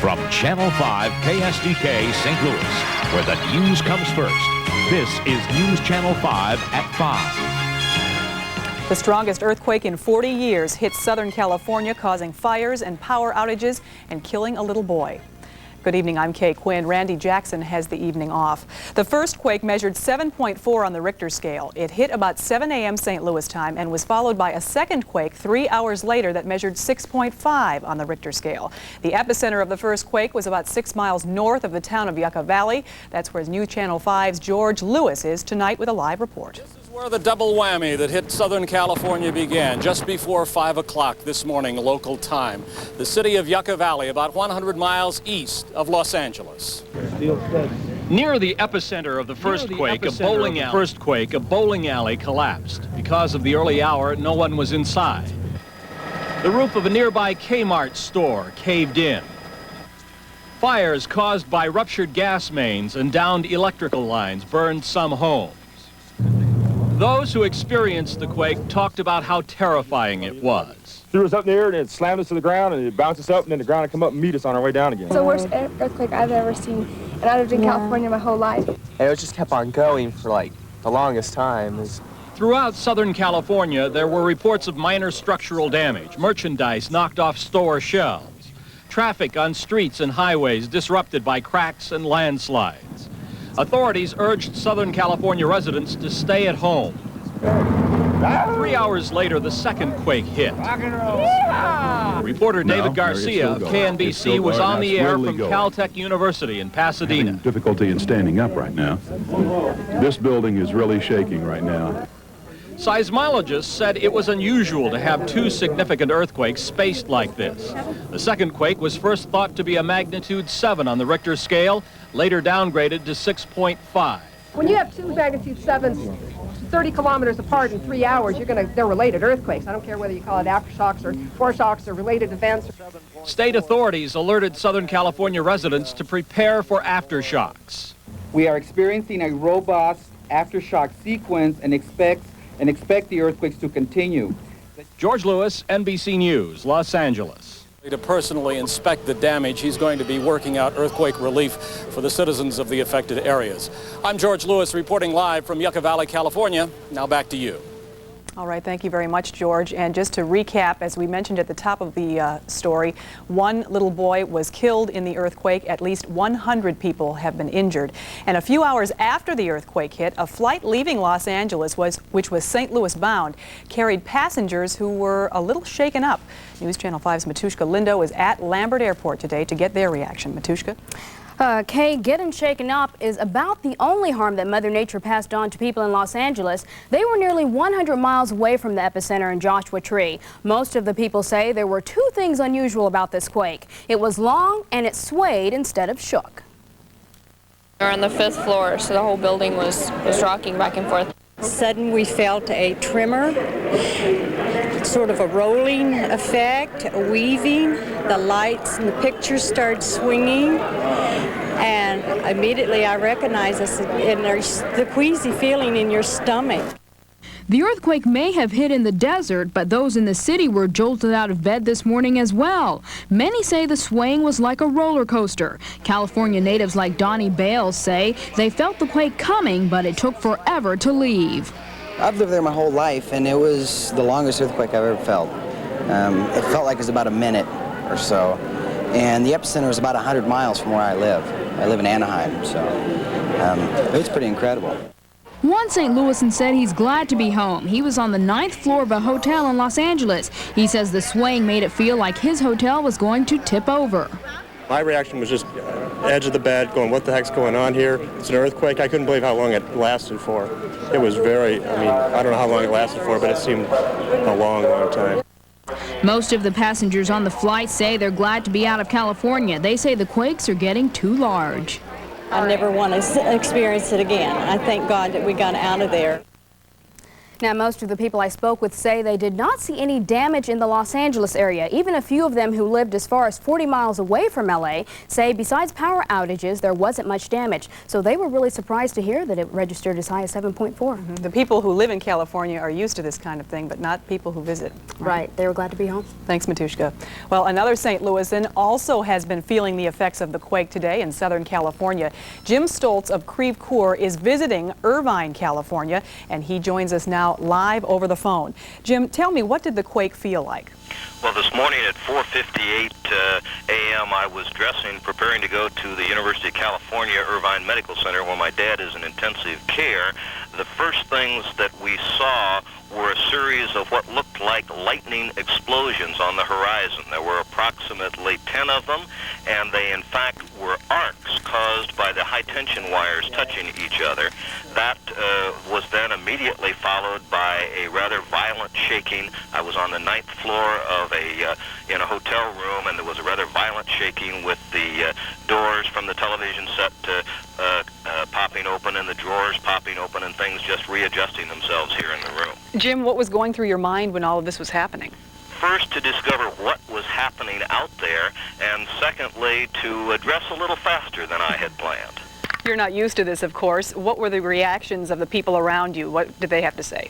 From Channel 5 KSDK St. Louis, where the news comes first, this is News Channel 5 at 5. The strongest earthquake in 40 years hit Southern California, causing fires and power outages and killing a little boy. Good evening, I'm Quinn. Randy Jackson has the evening off. The first quake measured 7.4 on the Richter scale. It hit about 7 a.m. St. Louis time and was followed by a second quake 3 hours later that measured 6.5 on the Richter scale. The epicenter of the first quake was about 6 miles north of the town of Yucca Valley. That's where News Channel 5's George Lewis is tonight with a live report. Where the double whammy that hit Southern California began just before 5 o'clock this morning local time. The city of Yucca Valley, about 100 miles east of Los Angeles. Near the epicenter of the first quake, a bowling alley collapsed. Because of the early hour, no one was inside. The roof of a nearby Kmart store caved in. Fires caused by ruptured gas mains and downed electrical lines burned some homes. Those who experienced the quake talked about how terrifying it was. Threw us up in the air and it slammed us to the ground and it bounced us up and then the ground would come up and meet us on our way down again. It's the worst earthquake I've ever seen, and I've lived in California my whole life. And it just kept on going for like the longest time. Throughout Southern California, there were reports of minor structural damage, merchandise knocked off store shelves, traffic on streets and highways disrupted by cracks and landslides. Authorities urged Southern California residents to stay at home. 3 hours later, the second quake hit. Reporter David Garcia of KNBC was on the air from Caltech University in Pasadena. Difficulty in standing up right now. This building is really shaking right now. Seismologists said it was unusual to have two significant earthquakes spaced like this. The second quake was first thought to be a magnitude 7 on the Richter scale, later downgraded to 6.5. When you have two magnitude 7s 30 kilometers apart in 3 hours, they're related earthquakes. I don't care whether you call it aftershocks or foreshocks or related events. State authorities alerted Southern California residents to prepare for aftershocks. We are experiencing a robust aftershock sequence and expect the earthquakes to continue. George Lewis, NBC News, Los Angeles. To personally inspect the damage, he's going to be working out earthquake relief for the citizens of the affected areas. I'm George Lewis reporting live from Yucca Valley, California. Now back to you. All right, thank you very much, George. And just to recap, as we mentioned at the top of the story, one little boy was killed in the earthquake. At least 100 people have been injured. And a few hours after the earthquake hit, a flight leaving Los Angeles, which was St. Louis bound, carried passengers who were a little shaken up. News Channel 5's Matuschka Lindo is at Lambert Airport today to get their reaction. Matuschka? Kay, getting shaken up is about the only harm that Mother Nature passed on to people in Los Angeles. They were nearly 100 miles away from the epicenter in Joshua Tree. Most of the people say there were two things unusual about this quake. It was long and it swayed instead of shook. We were on the 5th floor, so the whole building was rocking back and forth. Sudden we felt a tremor, sort of a rolling effect, a weaving. The lights and the pictures started swinging, and immediately I recognized this, and there's the queasy feeling in your stomach. The earthquake may have hit in the desert, but those in the city were jolted out of bed this morning as well. Many say the swaying was like a roller coaster. California natives like Donnie Bales say they felt the quake coming, but it took forever to leave. I've lived there my whole life, and it was the longest earthquake I've ever felt. It felt like it was about a minute or so, and the epicenter was about 100 miles from where I live. I live in Anaheim, so it was pretty incredible. One St. Louisan said he's glad to be home. He was on the 9th floor of a hotel in Los Angeles. He says the swaying made it feel like his hotel was going to tip over. My reaction was just edge of the bed, going, what the heck's going on here? It's an earthquake. I couldn't believe how long it lasted for. It was I don't know how long it lasted for, but it seemed a long, long time. Most of the passengers on the flight say they're glad to be out of California. They say the quakes are getting too large. I never want to experience it again. I thank God that we got out of there. Now, most of the people I spoke with say they did not see any damage in the Los Angeles area. Even a few of them who lived as far as 40 miles away from LA say besides power outages, there wasn't much damage. So they were really surprised to hear that it registered as high as 7.4. The people who live in California are used to this kind of thing, but not people who visit. Right. They were glad to be home. Thanks, Matuschka. Well, another St. Louisan also has been feeling the effects of the quake today in Southern California. Jim Stoltz of Creve Coeur is visiting Irvine, California, and he joins us now live over the phone. Jim, tell me, what did the quake feel like? Well, this morning at 4:58 a.m., I was dressing, preparing to go to the University of California Irvine Medical Center, where my dad is in intensive care. The first things that we saw were a series of what looked like lightning explosions on the horizon. There were approximately 10 of them, and they in fact were arcs caused by the high-tension wires touching each other. That was then immediately followed by a rather violent shaking. I was on the 9th floor of in a hotel room, and there was a rather violent shaking with the doors from the television set popping open and the drawers popping open and things just readjusting themselves here in the room. Jim, what was going through your mind when all of this was happening? First, to discover what was happening out there, and secondly, to address a little faster than I had planned. You're not used to this, of course. What were the reactions of the people around you? What did they have to say?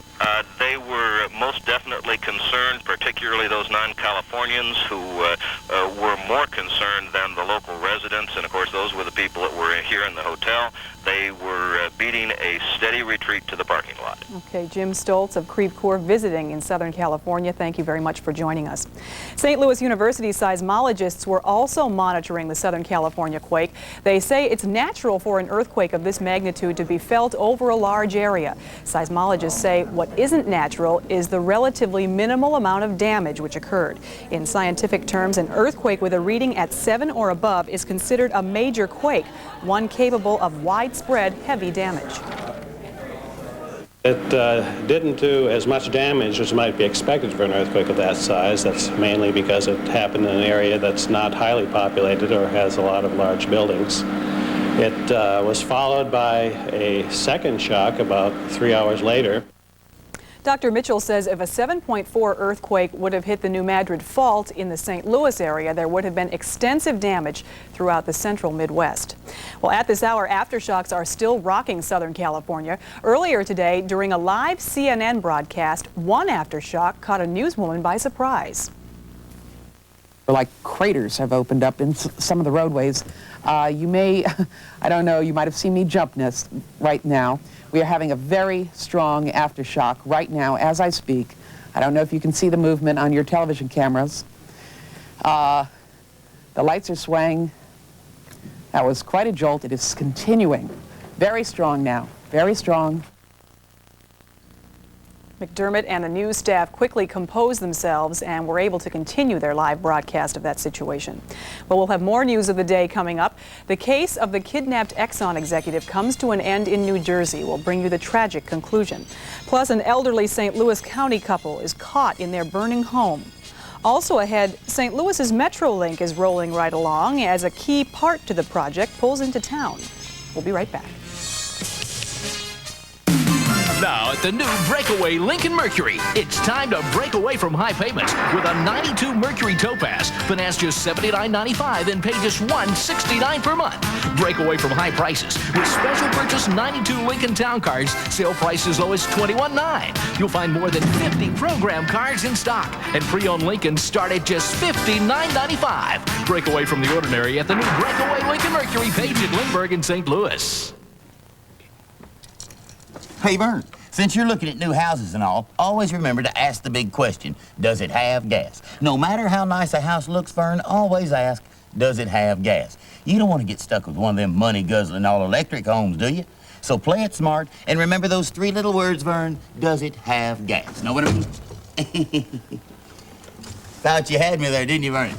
They were most definitely concerned, particularly those non-Californians who were more concerned than the local residents, and of course those were the people that were here in the hotel. They were beating a steady retreat to the parking lot. Okay, Jim Stoltz of Creve Coeur visiting in Southern California. Thank you very much for joining us. St. Louis University seismologists were also monitoring the Southern California quake. They say it's natural for an earthquake of this magnitude to be felt over a large area. Seismologists say what isn't natural is the relatively minimal amount of damage which occurred. In scientific terms, an earthquake with a reading at 7 or above is considered a major quake, one capable of widespread heavy damage. It didn't do as much damage as might be expected for an earthquake of that size. That's mainly because it happened in an area that's not highly populated or has a lot of large buildings. It was followed by a second shock about 3 hours later. Dr. Mitchell says if a 7.4 earthquake would have hit the New Madrid Fault in the St. Louis area, there would have been extensive damage throughout the central Midwest. Well, at this hour, aftershocks are still rocking Southern California. Earlier today, during a live CNN broadcast, one aftershock caught a newswoman by surprise. Like craters have opened up in some of the roadways. You may, I don't know, you might have seen me jump nest right now. We are having a very strong aftershock right now as I speak. I don't know if you can see the movement on your television cameras. The lights are swaying. That was quite a jolt. It is continuing. Very strong now, very strong. McDermott and the news staff quickly composed themselves and were able to continue their live broadcast of that situation. Well, we'll have more news of the day coming up. The case of the kidnapped Exxon executive comes to an end in New Jersey. We'll bring you the tragic conclusion. Plus, an elderly St. Louis County couple is caught in their burning home. Also ahead, St. Louis's Metrolink is rolling right along as a key part to the project pulls into town. We'll be right back. Now at the new Breakaway Lincoln Mercury, it's time to break away from high payments with a 92 Mercury Topaz. Finance just $79.95 and pay just $169 per month. Break away from high prices with special purchase 92 Lincoln Town Cards. Sale price as low as $21.9. You'll find more than 50 program cards in stock, and pre-owned Lincolns start at just $59.95. Break away from the ordinary at the new Breakaway Lincoln Mercury, Page at Lindbergh in St. Louis. Hey, Vern, since you're looking at new houses and all, always remember to ask the big question, does it have gas? No matter how nice a house looks, Vern, always ask, does it have gas? You don't want to get stuck with one of them money-guzzling all-electric homes, do you? So play it smart and remember those three little words, Vern, does it have gas? Know what I mean? Thought you had me there, didn't you, Vern?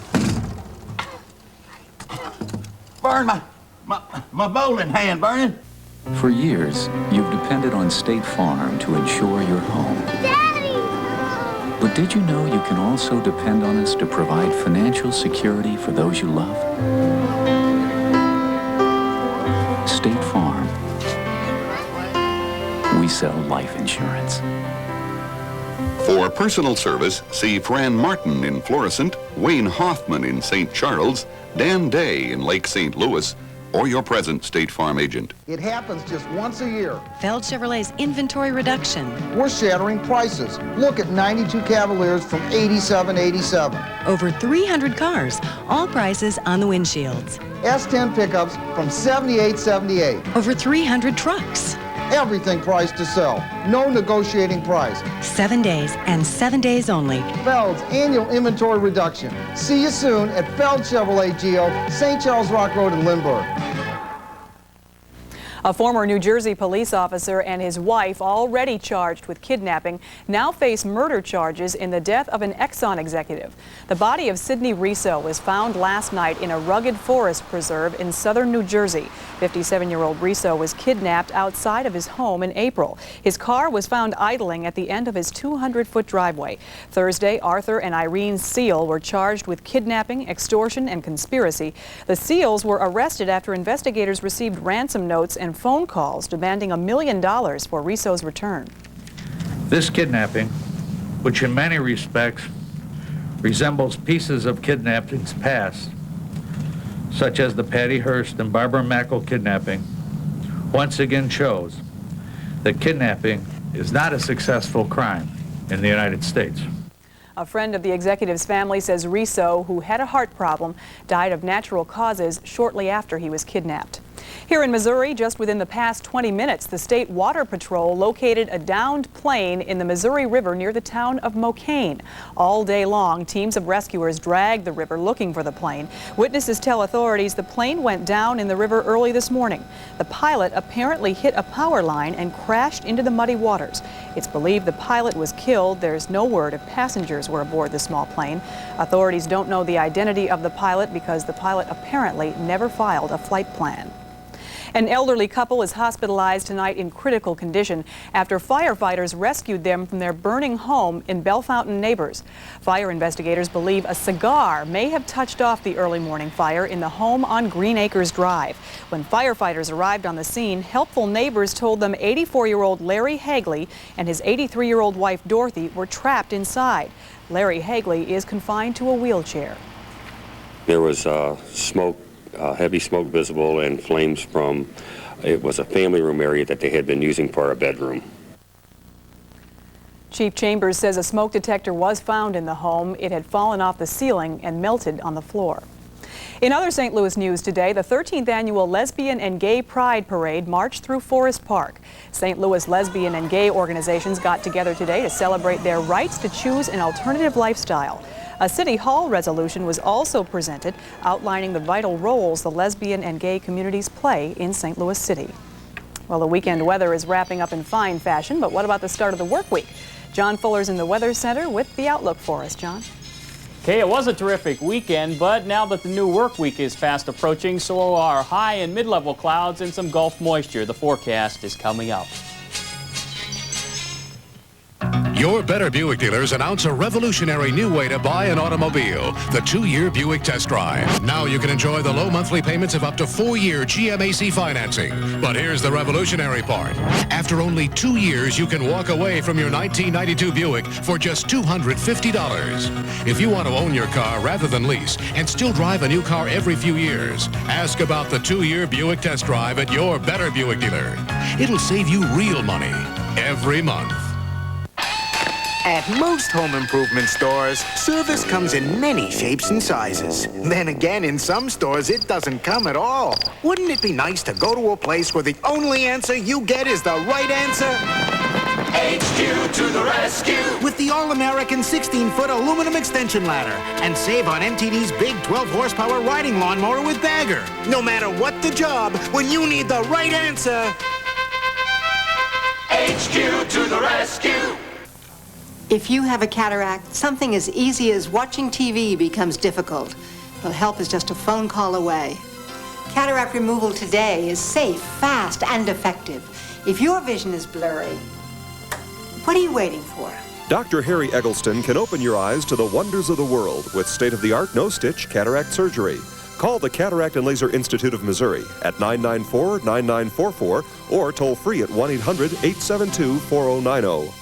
Vern, my bowling hand burning. For years, you've depended on State Farm to insure your home. Daddy! But did you know you can also depend on us to provide financial security for those you love? State Farm. We sell life insurance. For personal service, see Fran Martin in Florissant, Wayne Hoffman in St. Charles, Dan Day in Lake St. Louis, or your present State Farm agent. It happens just once a year. Feld Chevrolet's inventory reduction. We're shattering prices. Look at 92 Cavaliers from $87.87. Over 300 cars, all prices on the windshields. S10 pickups from $78.78. Over 300 trucks. Everything priced to sell. No negotiating price. 7 days and 7 days only. Feld's annual inventory reduction. See you soon at Feld Chevrolet Geo, St. Charles Rock Road in Lindbergh. A former New Jersey police officer and his wife, already charged with kidnapping, now face murder charges in the death of an Exxon executive. The body of Sidney Riso was found last night in a rugged forest preserve in southern New Jersey. 57-year-old Riso was kidnapped outside of his home in April. His car was found idling at the end of his 200-foot driveway. Thursday, Arthur and Irene Seal were charged with kidnapping, extortion, and conspiracy. The Seals were arrested after investigators received ransom notes and phone calls demanding $1 million for Riso's return. This kidnapping, which in many respects resembles pieces of kidnappings past, such as the Patty Hearst and Barbara Mackel kidnapping, once again shows that kidnapping is not a successful crime in the United States. A friend of the executive's family says Riso, who had a heart problem, died of natural causes shortly after he was kidnapped. Here in Missouri, just within the past 20 minutes, the State Water Patrol located a downed plane in the Missouri River near the town of Mocaine. All day long, teams of rescuers dragged the river looking for the plane. Witnesses tell authorities the plane went down in the river early this morning. The pilot apparently hit a power line and crashed into the muddy waters. It's believed the pilot was killed. There's no word if passengers were aboard the small plane. Authorities don't know the identity of the pilot because the pilot apparently never filed a flight plan. An elderly couple is hospitalized tonight in critical condition after firefighters rescued them from their burning home in Bellefontaine Neighbors. Fire investigators believe a cigar may have touched off the early morning fire in the home on Green Acres Drive. When firefighters arrived on the scene, helpful neighbors told them 84-year-old Larry Hagley and his 83-year-old wife Dorothy were trapped inside. Larry Hagley is confined to a wheelchair. There was smoke. Heavy smoke visible and flames from, it was a family room area that they had been using for a bedroom. Chief Chambers says a smoke detector was found in the home. It had fallen off the ceiling and melted on the floor. In other St. Louis news today, the 13th annual Lesbian and Gay Pride Parade marched through Forest Park. St. Louis lesbian and gay organizations got together today to celebrate their rights to choose an alternative lifestyle. A City Hall resolution was also presented outlining the vital roles the lesbian and gay communities play in St. Louis City. Well, the weekend weather is wrapping up in fine fashion, but what about the start of the work week? John Fuller's in the Weather Center with the outlook for us. John? Okay, it was a terrific weekend, but now that the new work week is fast approaching, so are high and mid-level clouds and some Gulf moisture. The forecast is coming up. Your Better Buick dealers announce a revolutionary new way to buy an automobile, the 2-year Buick Test Drive. Now you can enjoy the low monthly payments of up to 4-year GMAC financing. But here's the revolutionary part. After only 2 years, you can walk away from your 1992 Buick for just $250. If you want to own your car rather than lease and still drive a new car every few years, ask about the 2-year Buick Test Drive at your Better Buick dealer. It'll save you real money every month. At most home improvement stores, service comes in many shapes and sizes. Then again, in some stores, it doesn't come at all. Wouldn't it be nice to go to a place where the only answer you get is the right answer? HQ to the rescue! With the all-American 16-foot aluminum extension ladder. And save on MTD's big 12-horsepower riding lawnmower with bagger. No matter what the job, when you need the right answer... HQ to the rescue! If you have a cataract, something as easy as watching TV becomes difficult. Well, help is just a phone call away. Cataract removal today is safe, fast, and effective. If your vision is blurry, what are you waiting for? Dr. Harry Eggleston can open your eyes to the wonders of the world with state-of-the-art no-stitch cataract surgery. Call the Cataract and Laser Institute of Missouri at 994-9944 or toll free at 1-800-872-4090.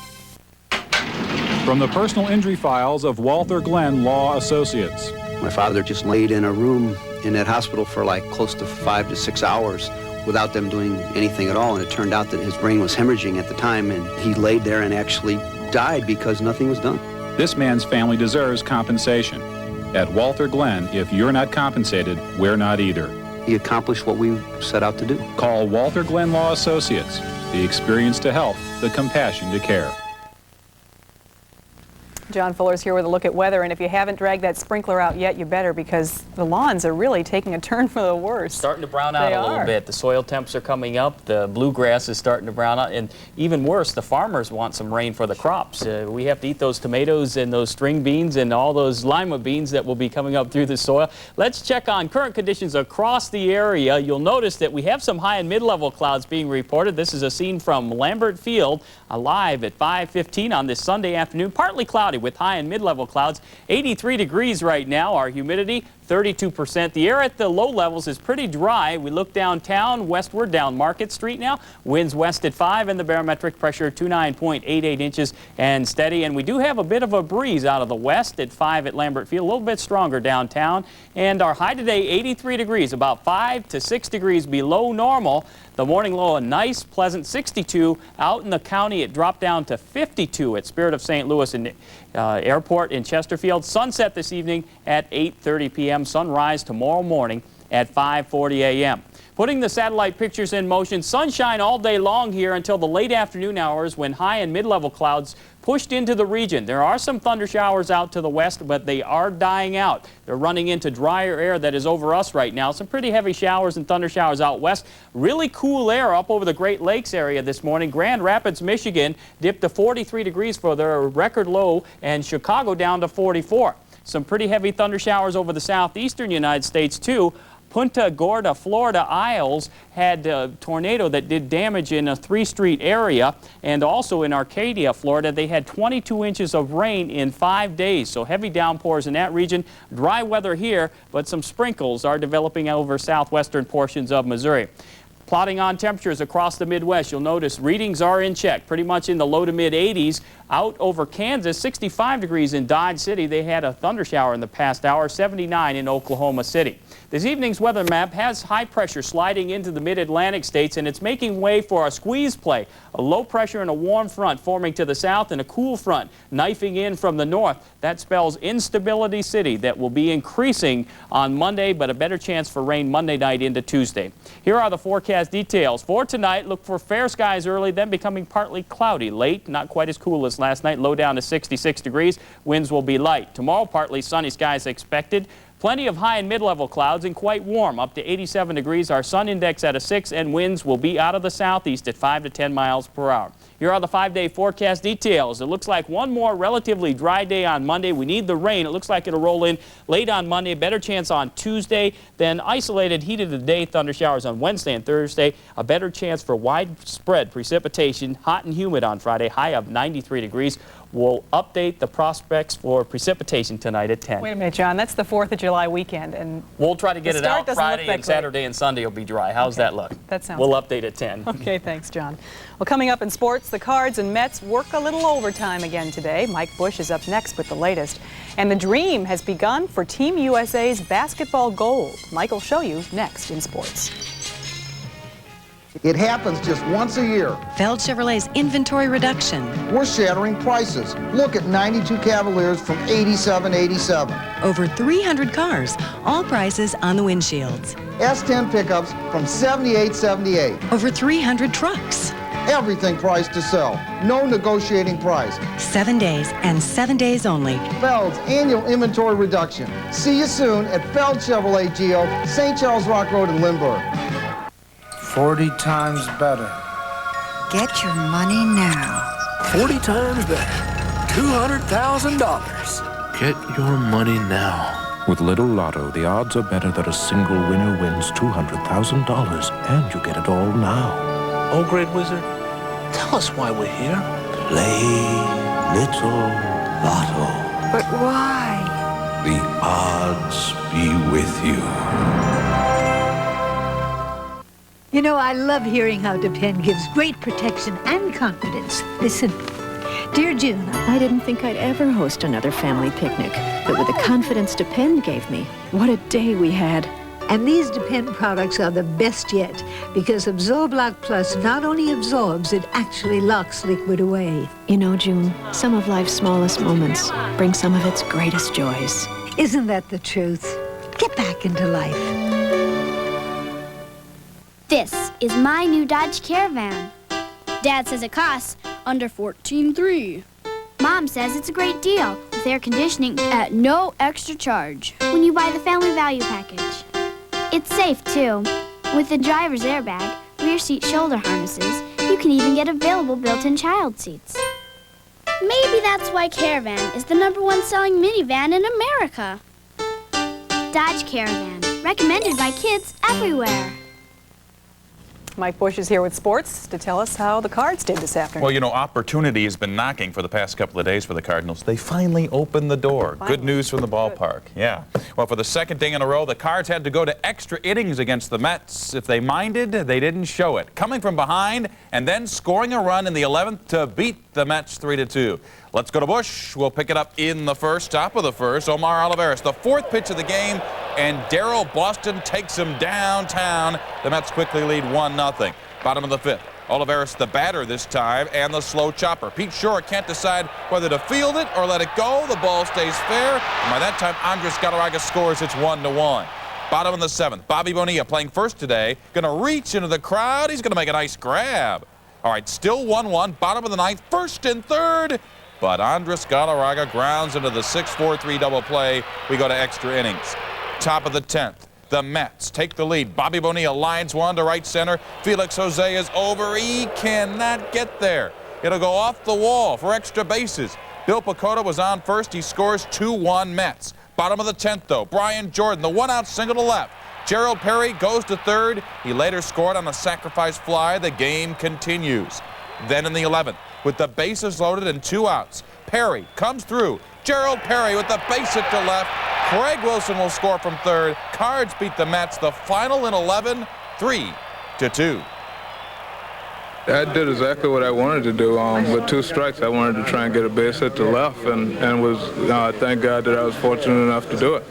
From the personal injury files of Walther Glenn Law Associates. My father just laid in a room in that hospital for like close to 5 to 6 hours without them doing anything at all, and it turned out that his brain was hemorrhaging at the time, and he laid there and actually died because nothing was done. This man's family deserves compensation. At Walther Glenn, if you're not compensated, we're not either. He accomplished what we set out to do. Call Walther Glenn Law Associates. The experience to help, the compassion to care. John Fuller's here with a look at weather, and if you haven't dragged that sprinkler out yet, you better, because the lawns are really taking a turn for the worse. Starting to brown out a little bit. The soil temps are coming up, the bluegrass is starting to brown out, and even worse, the farmers want some rain for the crops. We have to eat those tomatoes and those string beans and all those lima beans that will be coming up through the soil. Let's check on current conditions across the area. You'll notice that we have some high and mid-level clouds being reported. This is a scene from Lambert Field, live at 5:15 on this Sunday afternoon. Partly cloudy with high and mid-level clouds. 83 degrees right now. Our humidity 32%. The air at the low levels is pretty dry. We look downtown, westward down Market Street now. Winds west at 5 and the barometric pressure 29.88 inches and steady. And we do have a bit of a breeze out of the west at 5 at Lambert Field, a little bit stronger downtown. And our high today 83 degrees, about 5 to 6 degrees below normal. The morning low a nice pleasant 62. Out in the county it dropped down to 52 at Spirit of St. Louis and Airport in Chesterfield. Sunset this evening at 8:30 p.m. Sunrise tomorrow morning at 5:40 a.m. Putting the satellite pictures in motion, sunshine all day long here until the late afternoon hours when high and mid-level clouds pushed into the region. There are some thunder showers out to the west, but they are dying out. They're running into drier air that is over us right now. Some pretty heavy showers and thunder showers out west. Really cool air up over the Great Lakes area this morning. Grand Rapids, Michigan dipped to 43 degrees for their record low, and Chicago down to 44. Some pretty heavy thunder showers over the southeastern United States too. Punta Gorda, Florida Isles had a tornado that did damage in a 3 Street area, and also in Arcadia, Florida, they had 22 inches of rain in 5 days. So heavy downpours in that region. Dry weather here, but some sprinkles are developing over southwestern portions of Missouri. Plotting on temperatures across the Midwest, you'll notice readings are in check, pretty much in the low to mid 80s. Out over Kansas, 65 degrees in Dodge City. They had a thunder shower in the past hour, 79 in Oklahoma City. This evening's weather map has high pressure sliding into the mid-Atlantic states, and it's making way for a squeeze play. A low pressure and a warm front forming to the south and a cool front knifing in from the north. That spells Instability City that will be increasing on Monday, but a better chance for rain Monday night into Tuesday. Here are the forecast details. For tonight, look for fair skies early, then becoming partly cloudy late. Not quite as cool as last night. Low down to 66 degrees. Winds will be light. Tomorrow, partly sunny skies expected. Plenty of high and mid-level clouds and quite warm, up to 87 degrees. Our sun index at a 6, and winds will be out of the southeast at 5 to 10 miles per hour. Here are the 5-day forecast details. It looks like one more relatively dry day on Monday. We need the rain. It looks like it'll roll in late on Monday. Better chance on Tuesday. Then isolated heat of the day thunder showers on Wednesday and Thursday. A better chance for widespread precipitation. Hot and humid on Friday. High of 93 degrees. We'll update the prospects for precipitation tonight at 10. Wait a minute, John. That's the 4th of July weekend, and we'll try to get it out Friday, and Saturday and Sunday will be dry. How's that look? That sounds We'll good. update at 10. Okay, thanks, John. Well, coming up in sports, the Cards and Mets work a little overtime again today. Mike Bush is up next with the latest. And the dream has begun for Team USA's basketball gold. Mike will show you next in sports. It happens just once a year. Feld Chevrolet's inventory reduction. We're shattering prices. Look at 92 Cavaliers from $87.87. Over 300 cars, all prices on the windshields. S10 pickups from $78.78. Over 300 trucks. Everything priced to sell. No negotiating price. 7 days and 7 days only. Feld's annual inventory reduction. See you soon at Feld Chevrolet Geo, St. Charles Rock Road in Lindbergh. 40 times better. Get your money now. 40 times better. $200,000. Get your money now. With Little Lotto, the odds are better that a single winner wins $200,000, and you get it all now. Oh, Great Wizard, tell us why we're here. Play Little Lotto. But why? The odds be with you. You know, I love hearing how Depend gives great protection and confidence. Listen, Dear June, I didn't think I'd ever host another family picnic, but with the confidence Depend gave me, what a day we had. And these Depend products are the best yet, because AbsorbLock Plus not only absorbs, it actually locks liquid away. You know, June, some of life's smallest moments bring some of its greatest joys. Isn't that the truth? Get back into life. This is my new Dodge Caravan. Dad says it costs under $14,300. Mom says it's a great deal with air conditioning at no extra charge when you buy the Family Value Package. It's safe, too. With the driver's airbag, rear seat shoulder harnesses, you can even get available built-in child seats. Maybe that's why Caravan is the #1 selling minivan in America. Dodge Caravan, recommended by kids everywhere. Mike Bush is here with sports to tell us how the Cards did this afternoon. Well, you know, opportunity has been knocking for the past couple of days for the Cardinals. They finally opened the door. Finally. Good news from the ballpark. Yeah. Well, for the second day in a row, the Cards had to go to extra innings against the Mets. If they minded, they didn't show it. Coming from behind and then scoring a run in the 11th to beat the Mets 3-2. Let's go to Bush. We'll pick it up in the first, top of the first. Omar Olivares, the 4th pitch of the game, and Darryl Boston takes him downtown. The Mets quickly lead 1-0. Bottom of the 5th. Olivares the batter this time, and the slow chopper. Pete Shore can't decide whether to field it or let it go. The ball stays fair, and by that time, Andres Galarraga scores. It's 1-1. Bottom of the 7th. Bobby Bonilla playing first today. Going to reach into the crowd. He's going to make a nice grab. All right, still 1-1. Bottom of the 9th. First and third. But Andres Galarraga grounds into the 6-4-3 double play. We go to extra innings. Top of the 10th. The Mets take the lead. Bobby Bonilla lines one to right center. Felix Jose is over. He cannot get there. It'll go off the wall for extra bases. Bill Pecota was on first. He scores 2-1 Mets. Bottom of the 10th, though. Brian Jordan, the one-out single to left. Gerald Perry goes to third. He later scored on a sacrifice fly. The game continues. Then in the 11th, with the bases loaded and 2 outs, Perry comes through. Gerald Perry with the base hit to left. Craig Wilson will score from third. Cards beat the Mets. The final in 11, 3-2. I did exactly what I wanted to do. With 2 strikes, I wanted to try and get a base hit to left, and was thank God that I was fortunate enough to do it.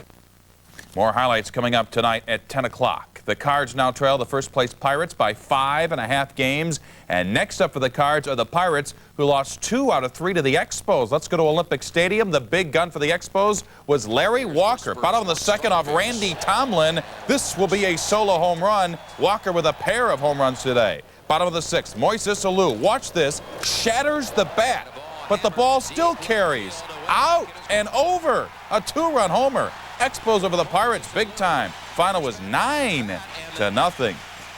More highlights coming up tonight at 10 o'clock. The Cards now trail the first-place Pirates by 5.5 games. And next up for the Cards are the Pirates, who lost 2 out of 3 to the Expos. Let's go to Olympic Stadium. The big gun for the Expos was Larry Walker. Bottom of the 2nd off Randy Tomlin. This will be a solo home run. Walker with a pair of home runs today. Bottom of the 6th, Moises Alou, watch this, shatters the bat, but the ball still carries. Out and over. A 2-run homer. Expos over the Pirates big time. Final was 9-0.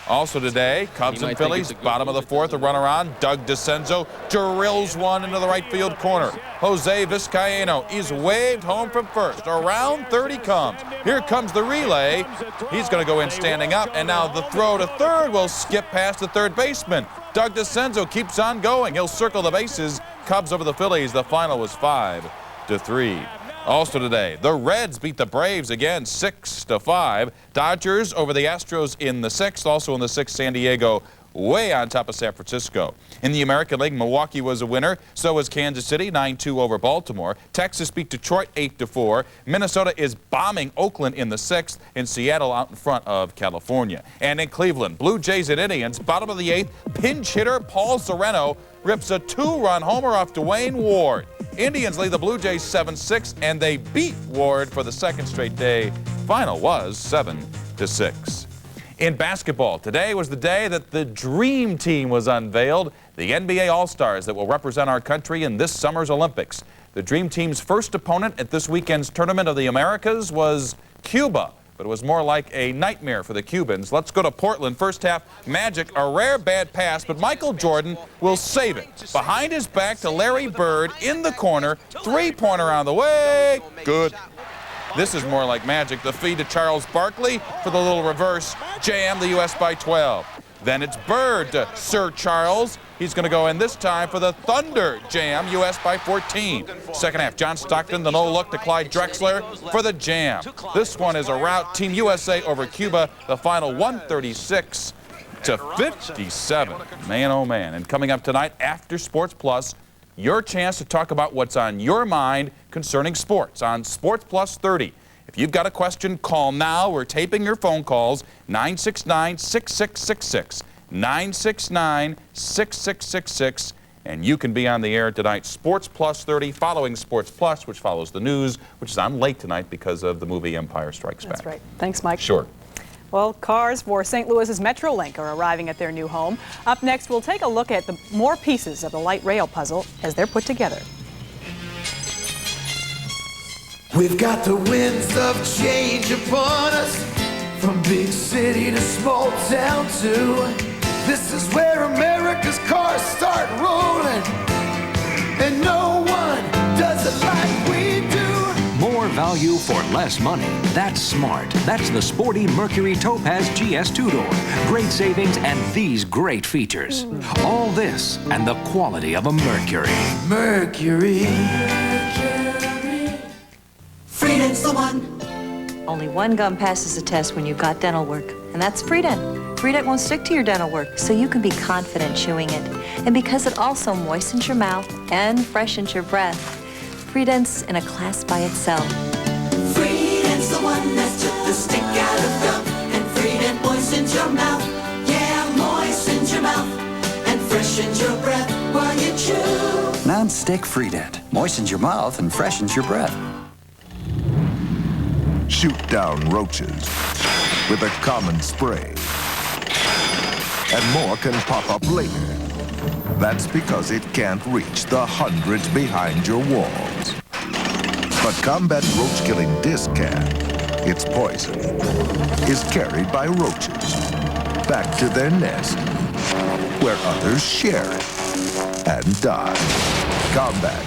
Also today, Cubs and Phillies, bottom of the 4th, a runner on. Doug DeCenzo drills one into the right field corner. Jose Vizcaino is waved home from first. Around third he comes. Here comes the relay. He's going to go in standing up, and now the throw to third will skip past the third baseman. Doug DeCenzo keeps on going. He'll circle the bases. Cubs over the Phillies. The final was 5-3. Also today, the Reds beat the Braves again 6-5. Dodgers over the Astros in the 6th. Also in the 6th, San Diego way on top of San Francisco. In the American League, Milwaukee was a winner. So was Kansas City, 9-2 over Baltimore. Texas beat Detroit 8-4. Minnesota is bombing Oakland in the 6th, and Seattle out in front of California. And in Cleveland, Blue Jays and Indians, bottom of the 8th, pinch hitter Paul Sereno rips a 2-run homer off Dwayne Ward. Indians lead the Blue Jays 7-6, and they beat Ward for the 2nd straight day. Final was 7-6. In basketball, today was the day that the Dream Team was unveiled, the NBA All-Stars that will represent our country in this summer's Olympics. The Dream Team's first opponent at this weekend's Tournament of the Americas was Cuba, but it was more like a nightmare for the Cubans. Let's go to Portland. First half, Magic, a rare bad pass, but Michael Jordan will save it. Behind his back to Larry Bird in the corner, 3-pointer on the way. Good. This is more like Magic. The feed to Charles Barkley for the little reverse jam, the U.S. by 12. Then it's Bird to Sir Charles. He's going to go in this time for the Thunder jam, U.S. by 14. Second half, John Stockton, the no-look to Clyde Drexler for the jam. This one is a rout. Team USA over Cuba. The final 136-57. Man, oh man. And coming up tonight after Sports Plus, your chance to talk about what's on your mind concerning sports on Sports Plus 30. If you've got a question, call now. We're taping your phone calls, 969-6666, 969-6666, and you can be on the air tonight. Sports Plus 30, following Sports Plus, which follows the news, which is on late tonight because of the movie Empire Strikes Back. That's right. Thanks, Mike. Sure. Well, cars for St. Louis's Metrolink are arriving at their new home. Up next, we'll take a look at the more pieces of the light rail puzzle as they're put together. We've got the winds of change upon us, from big city to small town too. This is where America's cars start rolling, and no one does it like we do. More value for less money. That's smart. That's the sporty Mercury Topaz GS two-door. Great savings and these great features. All this and the quality of a Mercury. Mercury. Freedent's the one. Only one gum passes the test when you've got dental work, and that's Freedent. Freedent won't stick to your dental work, so you can be confident chewing it. And because it also moistens your mouth and freshens your breath, Freedent's in a class by itself. Freedent's the one that took the stick out of gum, and Freedent moistens your mouth. Yeah, moistens your mouth and freshens your breath while you chew. Non-stick Freedent moistens your mouth and freshens your breath. Shoot down roaches with a common spray. And more can pop up later. That's because it can't reach the hundreds behind your walls. But Combat Roach Killing Disc can. Its poison is carried by roaches back to their nest, where others share it and die. Combat.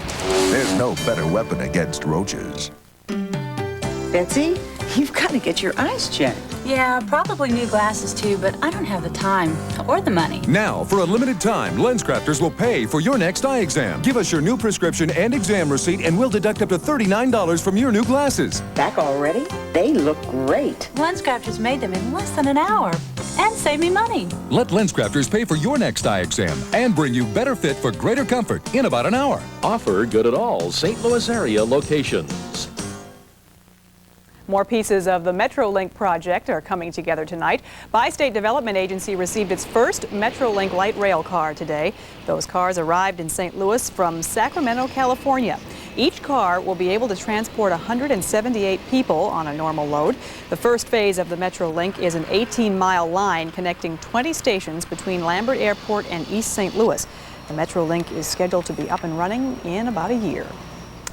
There's no better weapon against roaches. Betsy, you've got to get your eyes checked. Yeah, probably new glasses too, but I don't have the time or the money. Now, for a limited time, LensCrafters will pay for your next eye exam. Give us your new prescription and exam receipt, and we'll deduct up to $39 from your new glasses. Back already? They look great. LensCrafters made them in less than an hour and saved me money. Let LensCrafters pay for your next eye exam and bring you better fit for greater comfort in about an hour. Offer good at all St. Louis area locations. More pieces of the Metrolink project are coming together tonight. Bi-State Development Agency received its first Metrolink light rail car today. Those cars arrived in St. Louis from Sacramento, California. Each car will be able to transport 178 people on a normal load. The first phase of the Metrolink is an 18-mile line connecting 20 stations between Lambert Airport and East St. Louis. The Metrolink is scheduled to be up and running in about a year.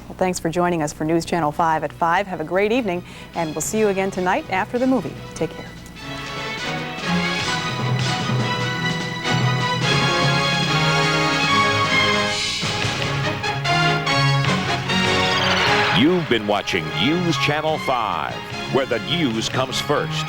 Well, thanks for joining us for News Channel 5 at 5. Have a great evening, and we'll see you again tonight after the movie. Take care. You've been watching News Channel 5, where the news comes first.